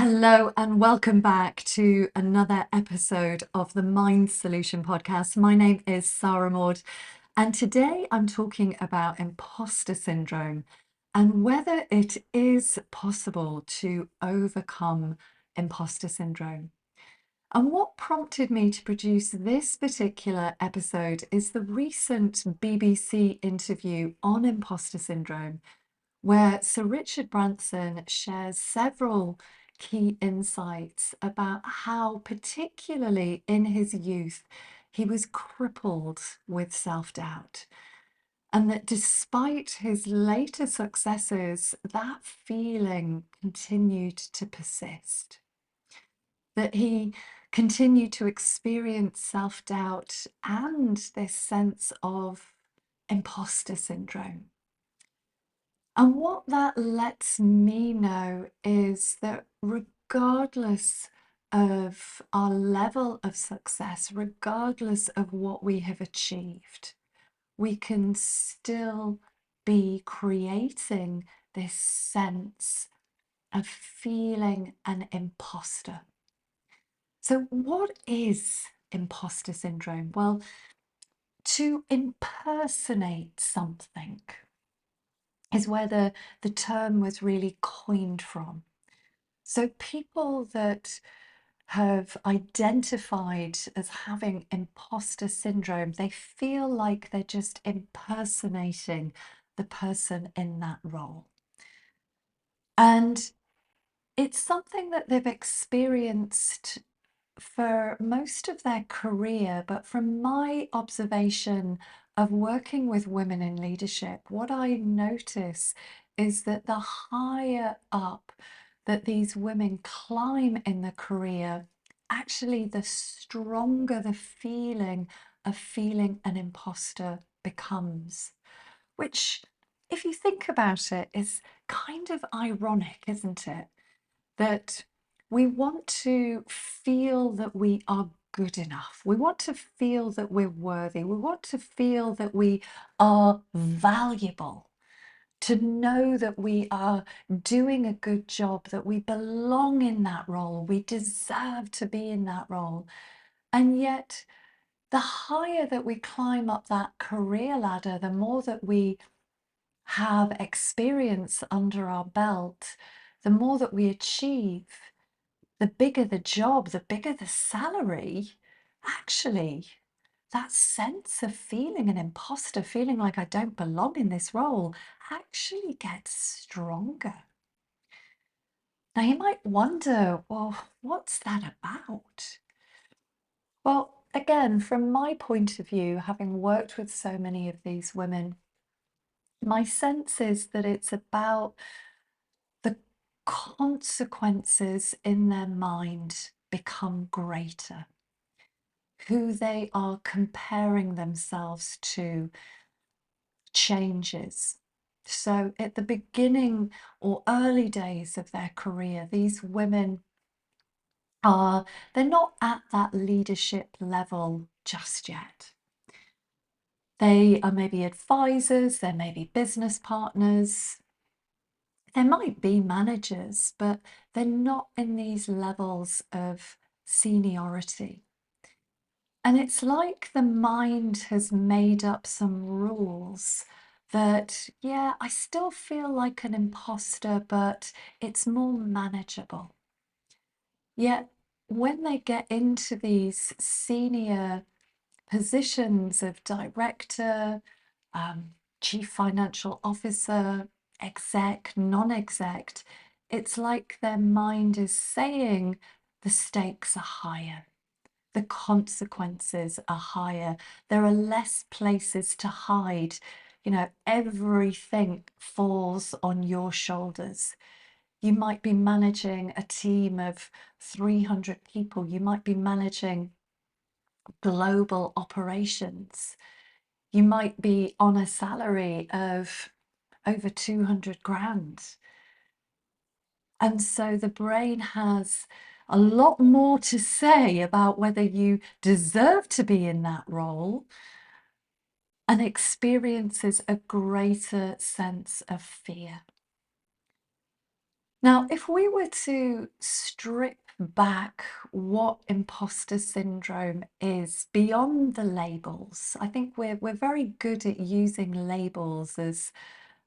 Hello and welcome back to another episode of the Mind Solution podcast. My name is Sarah Maud, and today I'm talking about imposter syndrome and whether it is possible to overcome imposter syndrome. And what prompted me to produce this particular episode is the recent BBC interview on imposter syndrome, where Sir Richard Branson shares several key insights about how, particularly in his youth, he was crippled with self-doubt. And that despite his later successes, that feeling continued to persist. That he continued to experience self-doubt and this sense of imposter syndrome. And what that lets me know is that regardless of our level of success, regardless of what we have achieved, we can still be creating this sense of feeling an imposter. So what is imposter syndrome? Well, to impersonate something is where the term was really coined from. So people that have identified as having imposter syndrome, they feel like they're just impersonating the person in that role. And it's something that they've experienced for most of their career, but from my observation of working with women in leadership, what I notice is that the higher up that these women climb in the career, actually the stronger the feeling of feeling an imposter becomes, which, if you think about it, is kind of ironic, isn't it? That we want to feel that we are good enough. We want to feel that we're worthy. We want to feel that we are valuable, to know that we are doing a good job, that we belong in that role, we deserve to be in that role. And yet, the higher that we climb up that career ladder, the more that we have experience under our belt, the more that we achieve, the bigger the job, the bigger the salary, actually, that sense of feeling an imposter, feeling like I don't belong in this role, actually gets stronger. Now, you might wonder, well, what's that about? Well, again, from my point of view, having worked with so many of these women, my sense is that it's about the consequences in their mind become greater. Who they are comparing themselves to changes. So at the beginning or early days of their career, these women they're not at that leadership level just yet. They are maybe advisors, they may be business partners, there might be managers, but they're not in these levels of seniority. And it's like the mind has made up some rules that, yeah, I still feel like an imposter, but it's more manageable. Yet when they get into these senior positions of director, chief financial officer, exec, non-exec, it's like their mind is saying the stakes are higher. The consequences are higher. There are less places to hide. You know, everything falls on your shoulders. You might be managing a team of 300 people. You might be managing global operations. You might be on a salary of over 200 grand. And so the brain has a lot more to say about whether you deserve to be in that role and experiences a greater sense of fear. Now, if we were to strip back what imposter syndrome is beyond the labels, I think we're very good at using labels as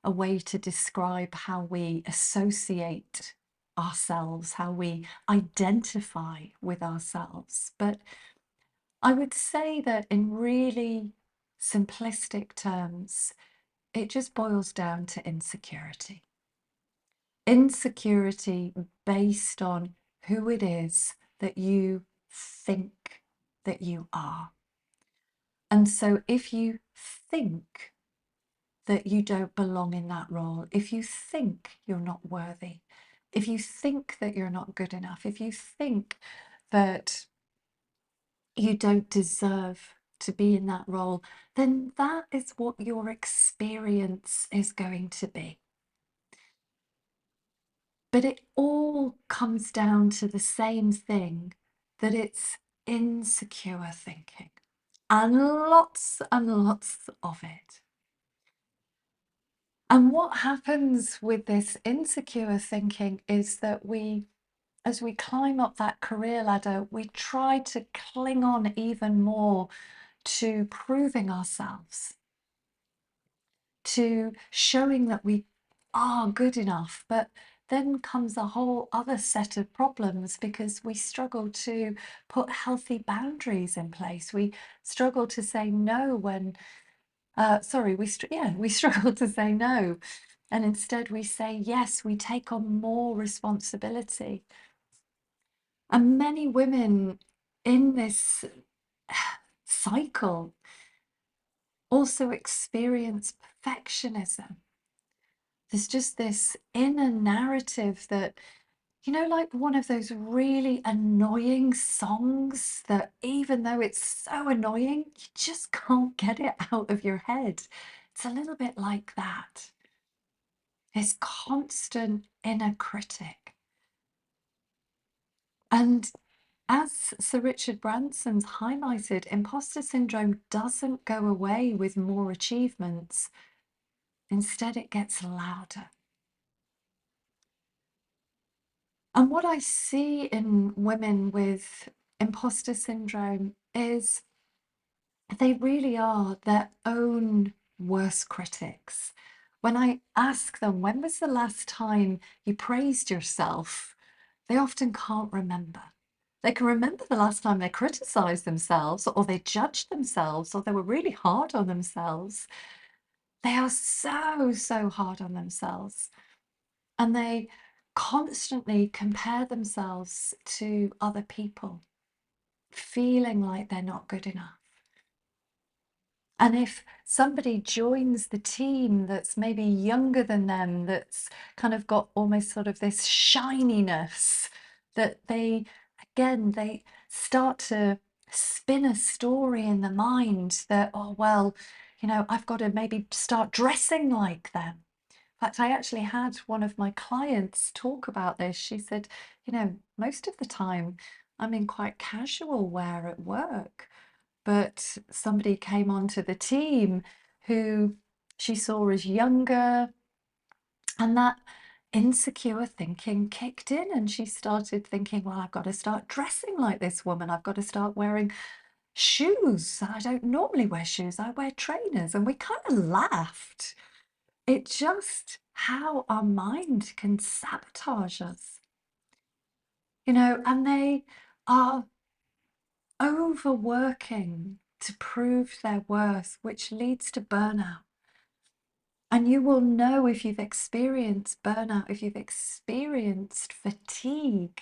a way to describe how we associate ourselves, how we identify with ourselves. But I would say that in really simplistic terms, it just boils down to insecurity. Insecurity based on who it is that you think that you are. And so if you think that you don't belong in that role, if you think you're not worthy, if you think that you're not good enough, if you think that you don't deserve to be in that role, then that is what your experience is going to be. But it all comes down to the same thing, that it's insecure thinking, and lots of it. And what happens with this insecure thinking is that as we climb up that career ladder, we try to cling on even more to proving ourselves, to showing that we are good enough. But then comes a whole other set of problems because we struggle to put healthy boundaries in place. We struggle to say no when, we struggle to say no. And instead we say yes, we take on more responsibility. And many women in this cycle also experience perfectionism. There's just this inner narrative that, like one of those really annoying songs that even though it's so annoying, you just can't get it out of your head. It's a little bit like that. This constant inner critic. And as Sir Richard Branson's highlighted, imposter syndrome doesn't go away with more achievements. Instead, it gets louder. And what I see in women with imposter syndrome is they really are their own worst critics. When I ask them, when was the last time you praised yourself? They often can't remember. They can remember the last time they criticized themselves or they judged themselves or they were really hard on themselves. They are so hard on themselves. And they constantly compare themselves to other people, feeling like they're not good enough. And if somebody joins the team that's maybe younger than them, that's kind of got almost sort of this shininess, that they start to spin a story in the mind that, oh, well, I've got to maybe start dressing like them. In fact, I actually had one of my clients talk about this. She said, most of the time I'm in quite casual wear at work, but somebody came onto the team who she saw as younger, and that insecure thinking kicked in, and she started thinking, well, I've got to start dressing like this woman. I've got to start wearing shoes. I don't normally wear shoes. I wear trainers. And we kind of laughed. It's just how our mind can sabotage us, and they are overworking to prove their worth, which leads to burnout. And you will know if you've experienced burnout, if you've experienced fatigue,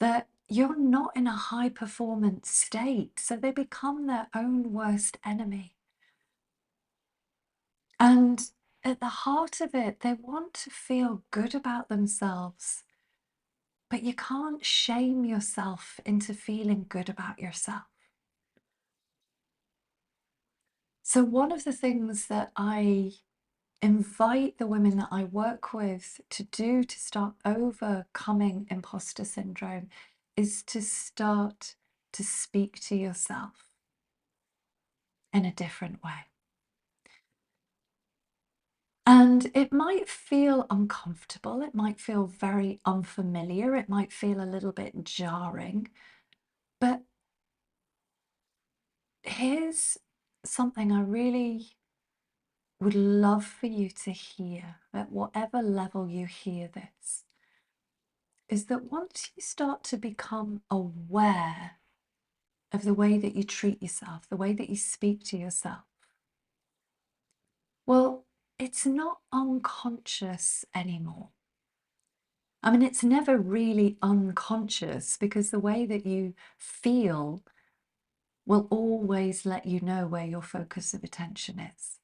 that you're not in a high performance state. So they become their own worst enemy. And at the heart of it, they want to feel good about themselves. But you can't shame yourself into feeling good about yourself. So one of the things that I invite the women that I work with to do to start overcoming imposter syndrome is to start to speak to yourself in a different way. And it might feel uncomfortable, it might feel very unfamiliar, it might feel a little bit jarring, but here's something I really would love for you to hear, at whatever level you hear this, is that once you start to become aware of the way that you treat yourself, the way that you speak to yourself, well, it's not unconscious anymore. I mean, it's never really unconscious because the way that you feel will always let you know where your focus of attention is.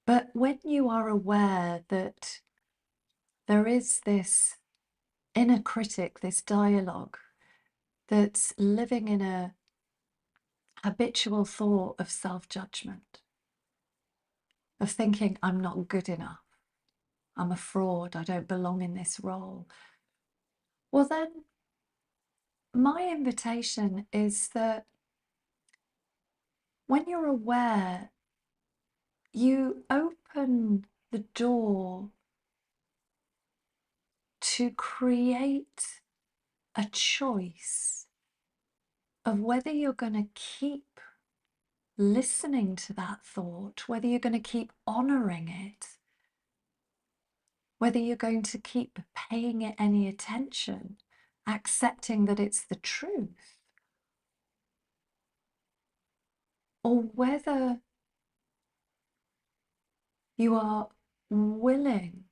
But when you are aware that there is this inner critic, this dialogue that's living in a habitual thought of self-judgment, of thinking, I'm not good enough, I'm a fraud, I don't belong in this role. Well, then my invitation is that when you're aware, you open the door to create a choice of whether you're going to keep listening to that thought, whether you're going to keep honoring it, whether you're going to keep paying it any attention, accepting that it's the truth, or whether you are willing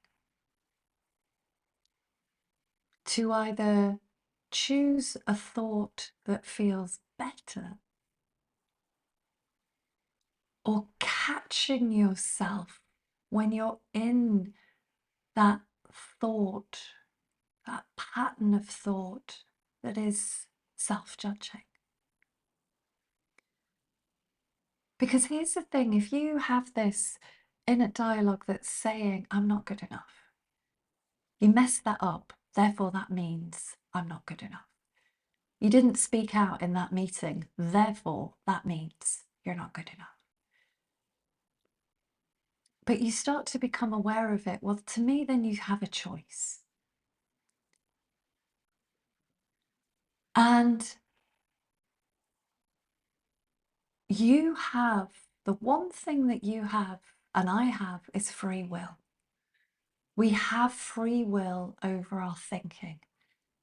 to either choose a thought that feels better or catching yourself when you're in that thought, that pattern of thought that is self-judging. Because here's the thing, if you have this inner dialogue that's saying, I'm not good enough, you messed that up, therefore that means I'm not good enough. You didn't speak out in that meeting, therefore that means you're not good enough. But you start to become aware of it. Well, to me, then you have a choice. And you have, the one thing that you have and I have is free will. We have free will over our thinking.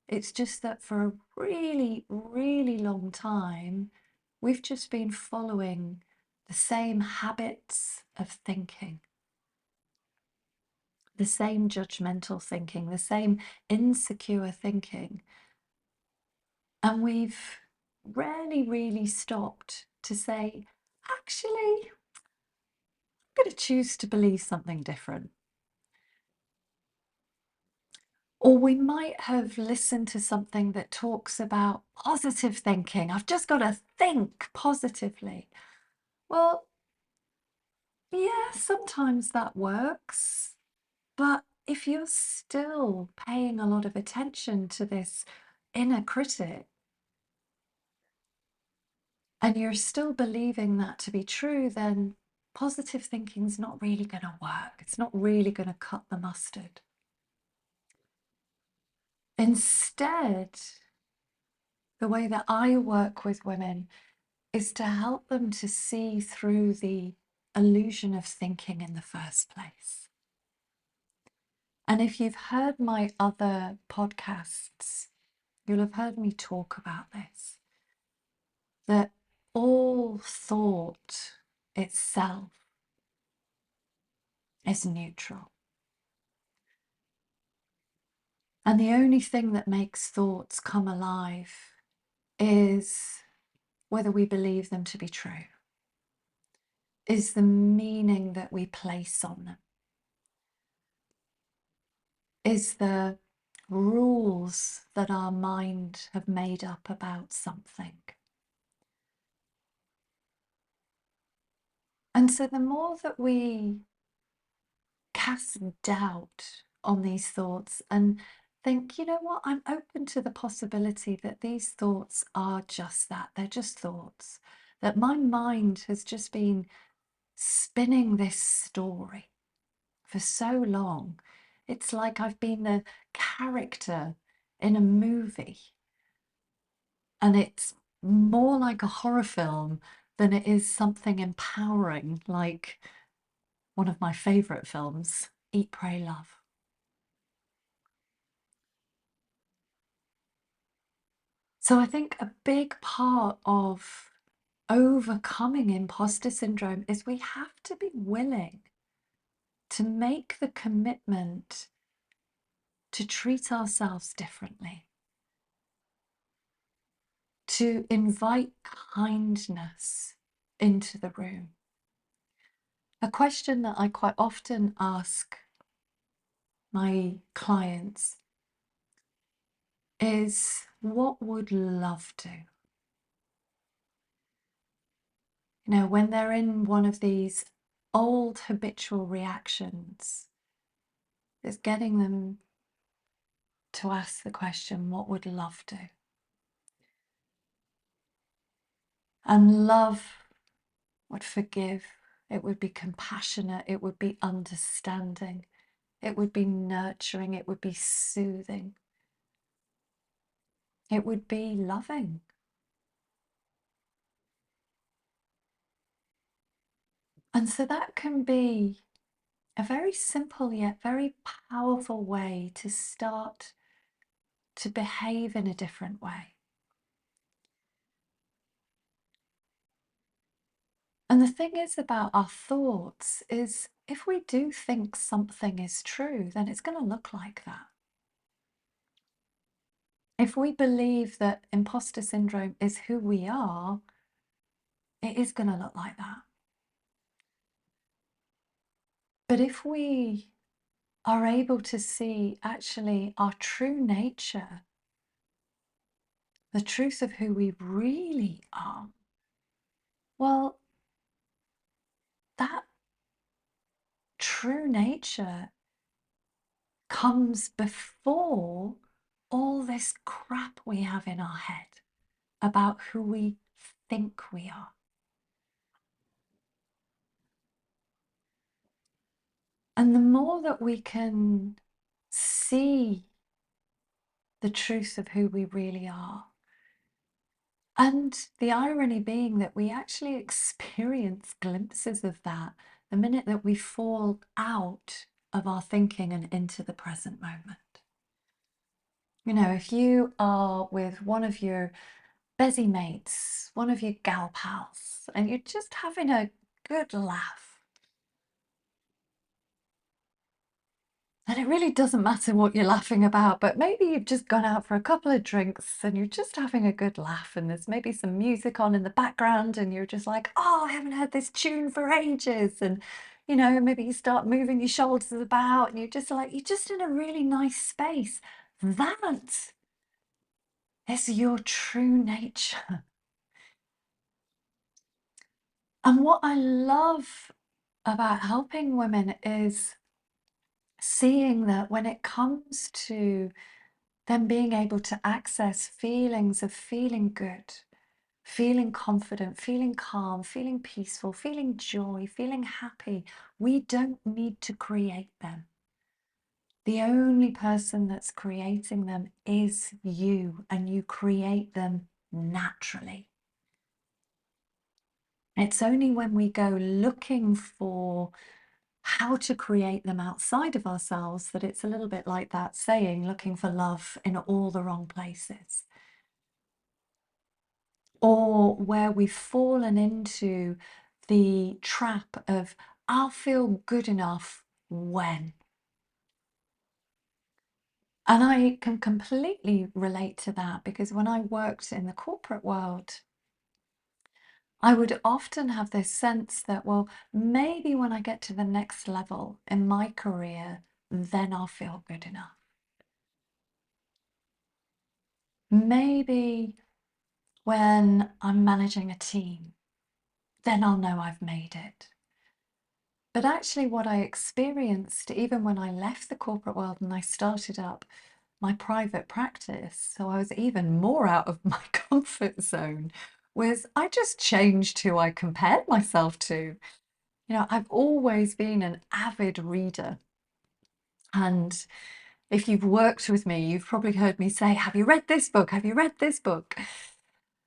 It's just that for a really, really long time, we've just been following the same habits of thinking, the same judgmental thinking, the same insecure thinking. And we've rarely really stopped to say, actually, I'm going to choose to believe something different. Or we might have listened to something that talks about positive thinking. I've just got to think positively. Well, yeah, sometimes that works. But if you're still paying a lot of attention to this inner critic and you're still believing that to be true, then positive thinking's not really going to work. It's not really going to cut the mustard. Instead, the way that I work with women is to help them to see through the illusion of thinking in the first place. And if you've heard my other podcasts, you'll have heard me talk about this, that all thought itself is neutral. And the only thing that makes thoughts come alive is whether we believe them to be true, is the meaning that we place on them, is the rules that our mind have made up about something. And so the more that we cast doubt on these thoughts and think, you know what, I'm open to the possibility that these thoughts are just that, they're just thoughts, that my mind has just been spinning this story for so long. It's like I've been the character in a movie, and it's more like a horror film than it is something empowering, like one of my favourite films, Eat, Pray, Love. So I think a big part of overcoming imposter syndrome is we have to be willing to make the commitment to treat ourselves differently, to invite kindness into the room. A question that I quite often ask my clients is, what would love do? You know, when they're in one of these old habitual reactions, it's getting them to ask the question, what would love do? And love would forgive, it would be compassionate, it would be understanding, it would be nurturing, it would be soothing, it would be loving. And so that can be a very simple yet very powerful way to start to behave in a different way. And the thing is about our thoughts is, if we do think something is true, then it's going to look like that. If we believe that imposter syndrome is who we are, it is going to look like that. But if we are able to see actually our true nature, the truth of who we really are, well, that true nature comes before all this crap we have in our head about who we think we are. And the more that we can see the truth of who we really are, and the irony being that we actually experience glimpses of that the minute that we fall out of our thinking and into the present moment. You know, if you are with one of your busy mates, one of your gal pals, and you're just having a good laugh, and it really doesn't matter what you're laughing about, but maybe you've just gone out for a couple of drinks and you're just having a good laugh, and there's maybe some music on in the background and you're just like, oh, I haven't heard this tune for ages. And, you know, maybe you start moving your shoulders about and you're just like, you're just in a really nice space. That is your true nature. And what I love about helping women is seeing that when it comes to them being able to access feelings of feeling good, feeling confident, feeling calm, feeling peaceful, feeling joy, feeling happy, we don't need to create them. The only person that's creating them is you, and you create them naturally. It's only when we go looking for how to create them outside of ourselves that it's a little bit like that saying, looking for love in all the wrong places. Or where we've fallen into the trap of, I'll feel good enough when. And I can completely relate to that, because when I worked in the corporate world, I would often have this sense that, well, maybe when I get to the next level in my career, then I'll feel good enough. Maybe when I'm managing a team, then I'll know I've made it. But actually what I experienced, even when I left the corporate world and I started up my private practice, so I was even more out of my comfort zone, was I just changed who I compared myself to. I've always been an avid reader. And if you've worked with me, you've probably heard me say, have you read this book? Have you read this book?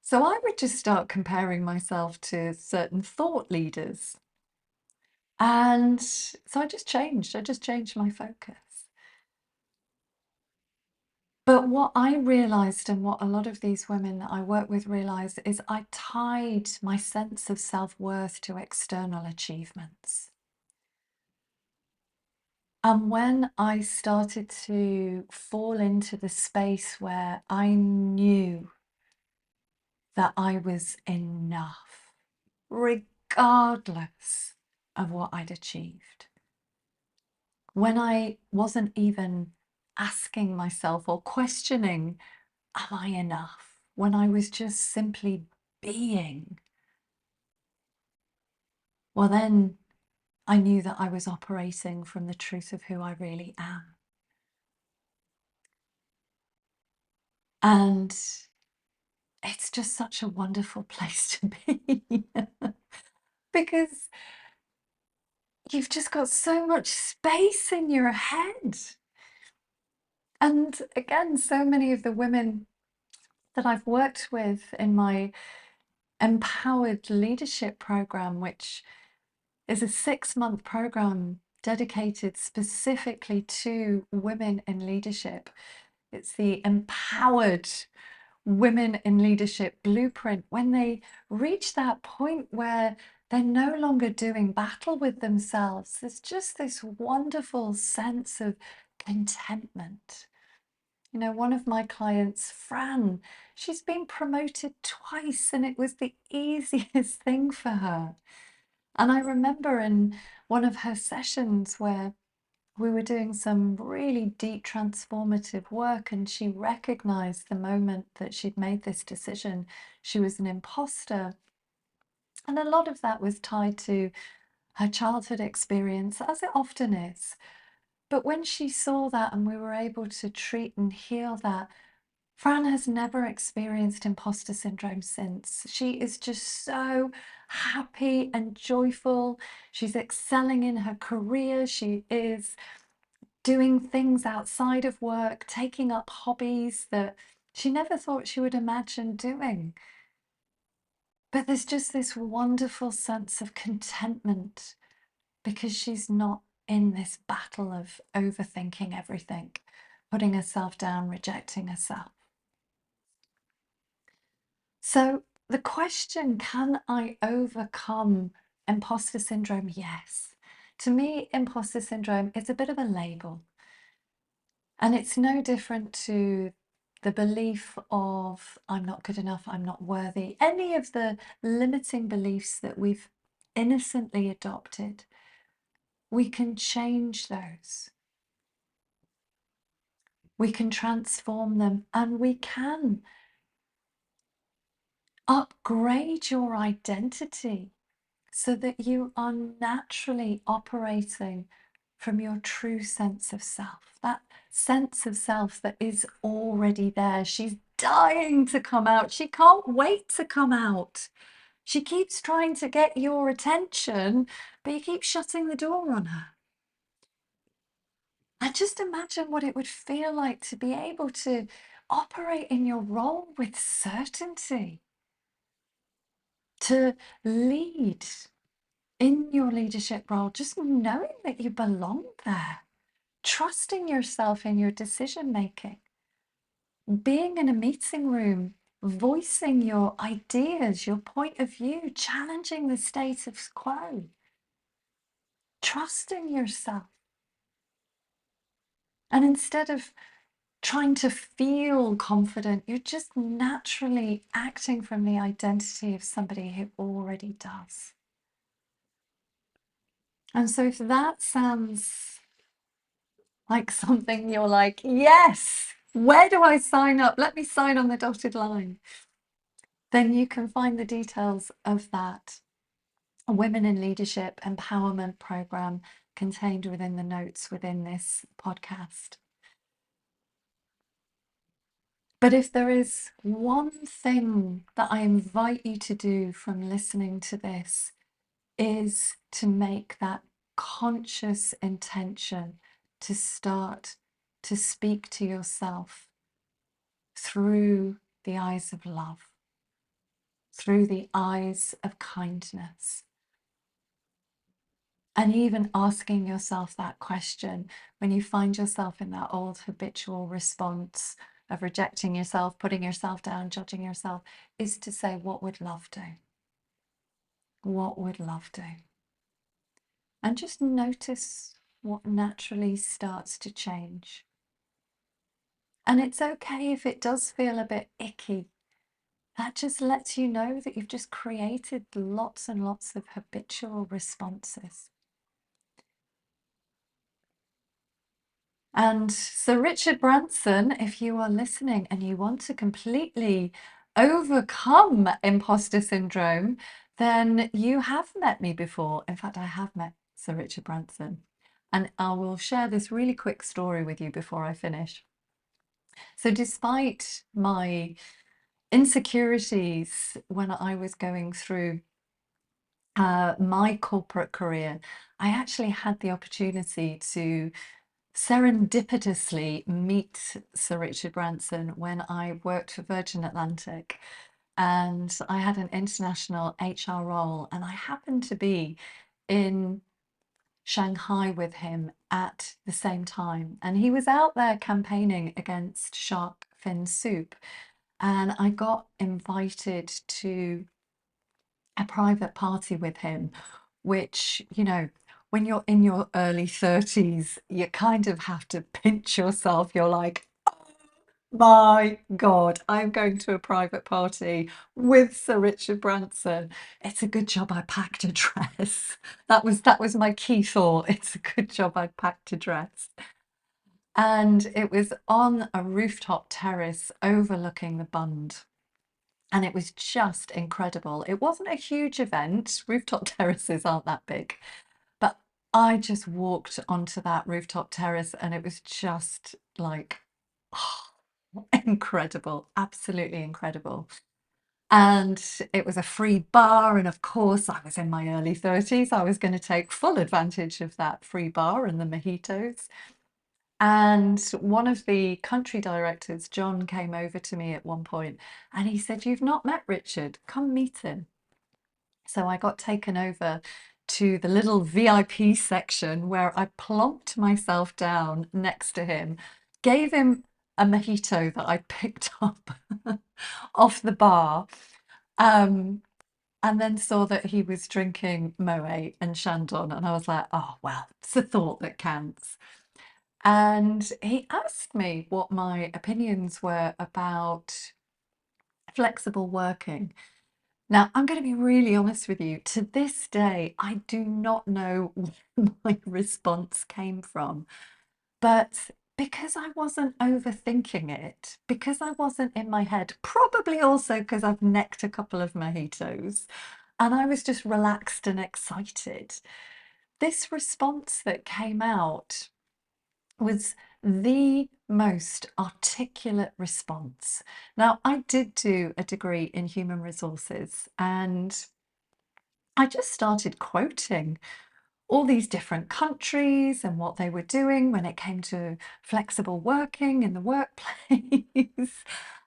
So I would just start comparing myself to certain thought leaders. And so I just changed my focus. But what I realized, and what a lot of these women that I work with realized, is I tied my sense of self-worth to external achievements. And when I started to fall into the space where I knew that I was enough, regardless of what I'd achieved, when I wasn't even asking myself or questioning, am I enough? When I was just simply being, well, then I knew that I was operating from the truth of who I really am. And it's just such a wonderful place to be because you've just got so much space in your head. And again, so many of the women that I've worked with in my empowered leadership program, which is a 6-month program dedicated specifically to women in leadership. It's the Empowered Women in Leadership Blueprint. When they reach that point where they're no longer doing battle with themselves, there's just this wonderful sense of contentment. One of my clients, Fran, she's been promoted twice and it was the easiest thing for her. And I remember in one of her sessions where we were doing some really deep transformative work, and she recognized the moment that she'd made this decision. She was an imposter. And a lot of that was tied to her childhood experience, as it often is. But when she saw that and we were able to treat and heal that, Fran has never experienced imposter syndrome since. She is just so happy and joyful. She's excelling in her career. She is doing things outside of work, taking up hobbies that she never thought she would imagine doing. But there's just this wonderful sense of contentment because she's not in this battle of overthinking everything, putting herself down, rejecting herself. So the question, can I overcome imposter syndrome? Yes. To me, imposter syndrome is a bit of a label. And it's no different to the belief of I'm not good enough, I'm not worthy, any of the limiting beliefs that we've innocently adopted. We can change those. We can transform them, and we can upgrade your identity so that you are naturally operating from your true sense of self, that sense of self that is already there. She's dying to come out. She can't wait to come out. She keeps trying to get your attention, but you keep shutting the door on her. And just imagine what it would feel like to be able to operate in your role with certainty, to lead in your leadership role, just knowing that you belong there, trusting yourself in your decision making, being in a meeting room, voicing your ideas, your point of view, challenging the status quo, trusting yourself. And instead of trying to feel confident, you're just naturally acting from the identity of somebody who already does. And so if that sounds like something you're like, yes, where do I sign up? Let me sign on the dotted line. Then you can find the details of that Women in Leadership Empowerment Program contained within the notes within this podcast. But if there is one thing that I invite you to do from listening to this, is to make that conscious intention to start to speak to yourself through the eyes of love, through the eyes of kindness. And even asking yourself that question when you find yourself in that old habitual response of rejecting yourself, putting yourself down, judging yourself, is to say, what would love do? What would love do? And just notice what naturally starts to change. And it's okay if it does feel a bit icky. That just lets you know that you've just created lots and lots of habitual responses. And Sir Richard Branson, if you are listening and you want to completely overcome imposter syndrome, then you have met me before. In fact, I have met Sir Richard Branson. And I will share this really quick story with you before I finish. So despite my insecurities when I was going through my corporate career, I actually had the opportunity to serendipitously meet Sir Richard Branson when I worked for Virgin Atlantic, and I had an international HR role, and I happened to be in Shanghai with him at the same time, and he was out there campaigning against shark fin soup, and I got invited to a private party with him, which, you know, when you're in your early 30s, you kind of have to pinch yourself. You're like, oh my God, I'm going to a private party with Sir Richard Branson. It's a good job I packed a dress. That was my key thought. It's a good job I packed a dress. And it was on a rooftop terrace overlooking the Bund. And it was just incredible. It wasn't a huge event. Rooftop terraces aren't that big. But I just walked onto that rooftop terrace and it was just like, oh, incredible, absolutely incredible. And it was a free bar. And of course, I was in my early 30s. I was going to take full advantage of that free bar and the mojitos. And one of the country directors, John, came over to me at one point and he said, "You've not met Richard, come meet him." So I got taken over to the little VIP section where I plonked myself down next to him, gave him a mojito that I picked up off the bar, and then saw that he was drinking Moet and Chandon. And I was like, oh, well, it's a thought that counts. And he asked me what my opinions were about flexible working. Now, I'm going to be really honest with you. To this day, I do not know where my response came from. But because I wasn't overthinking it, because I wasn't in my head, probably also because I've necked a couple of mojitos, and I was just relaxed and excited, this response that came out was the most articulate response. Now, I did do a degree in human resources and I just started quoting all these different countries and what they were doing when it came to flexible working in the workplace.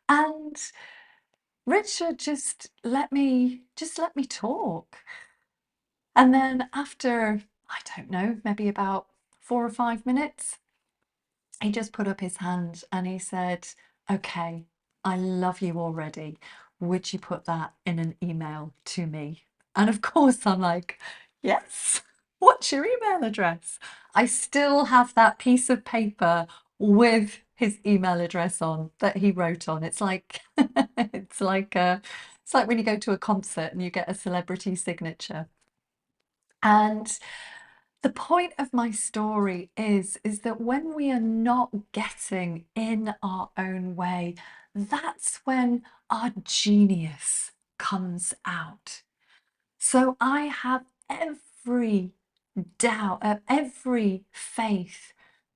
And Richard just let me talk. And then after, I don't know, maybe about 4 or 5 minutes, he just put up his hand and he said, "Okay, I love you already. Would you put that in an email to me?" And of course, I'm like, "Yes. What's your email address?" I still have that piece of paper with his email address on that he wrote on. It's like it's like when you go to a concert and you get a celebrity signature. And the point of my story is that when we are not getting in our own way, that's when our genius comes out. So I have every doubt, every faith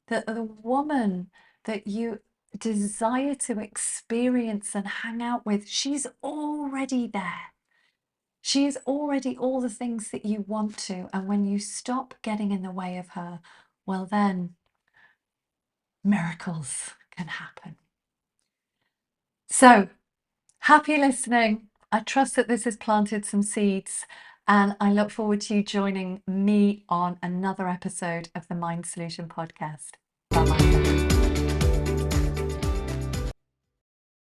that the woman that you desire to experience and hang out with, she's already there. She is already all the things that you want to, and when you stop getting in the way of her, well then, miracles can happen. So, happy listening. I trust that this has planted some seeds, and I look forward to you joining me on another episode of the Mind Solution podcast. Bye-bye.